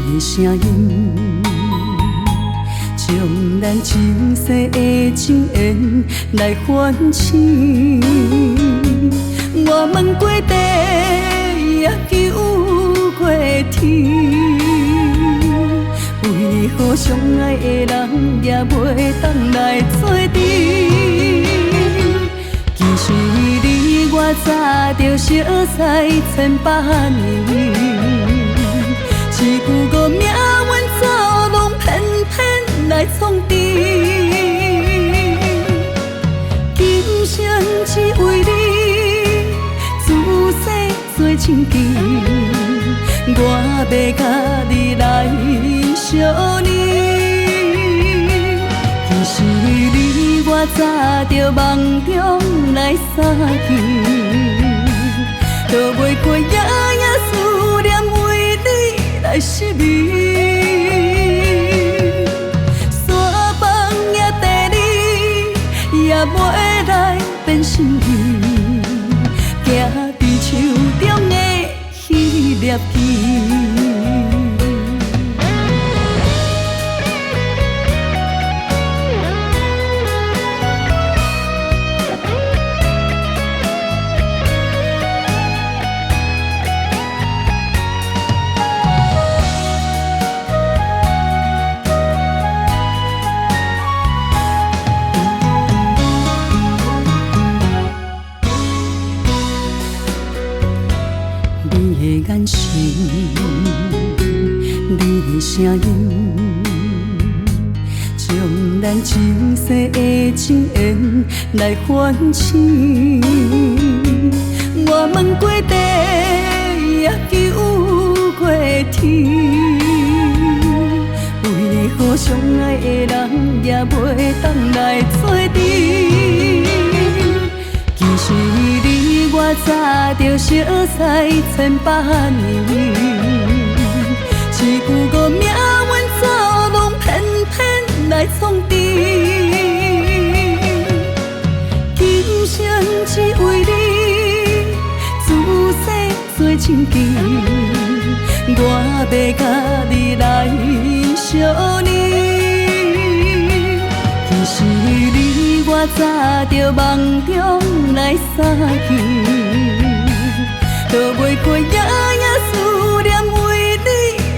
你的声音，将咱前世的情缘来唤醒。我问过地，也求过天，为何相爱的人也袂当来做阵？其实你我早就熟悉千百年，一句无名阮走拢偏偏来创治。今生只为你，自细做亲眷，我要甲你来相念。其实你我早就梦中来相见，都袂过夜夜思念，为你来失眠。山崩也地离，也袂来变心意，行伫手中的迄粒枝。你的眼神，你的声音，将咱前世的情缘来唤醒。我问过地，也求过天，为何相爱的人也袂当来做阵？其实你我早就熟悉千百年，一句无名阮走拢偏偏来创治。今生只为你，自细做亲眷，我要甲你来相念。其实你我早就梦中来相见，都袂过夜夜思念，为你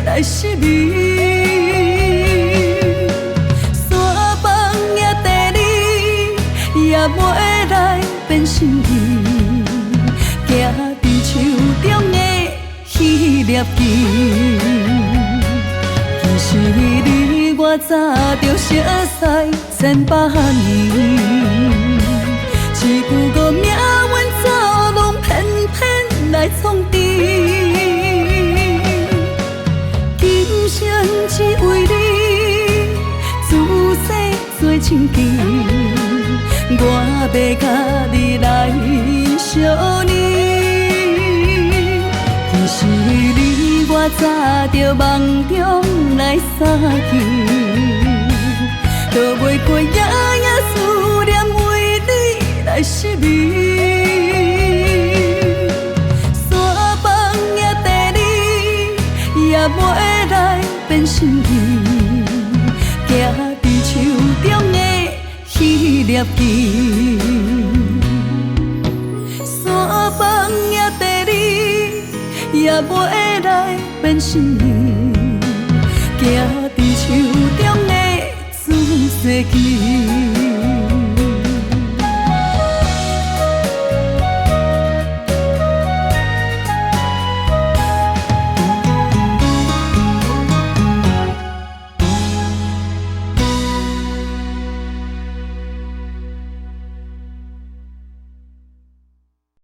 来失眠。山崩也地离，也袂来变心意，行伫手中的迄粒枝。其实你我早就熟悉千百年，一句无名阮走拢偏偏来创治。今生只为你，自细做亲眷，我要甲你来相念。其实你我早就梦中来相见，都袂过夜夜思念，为你来失眠。山崩也地离，也袂来变心意，行伫手中的迄粒枝。山崩也地离，也袂来变心意，行伫手中的自细枝。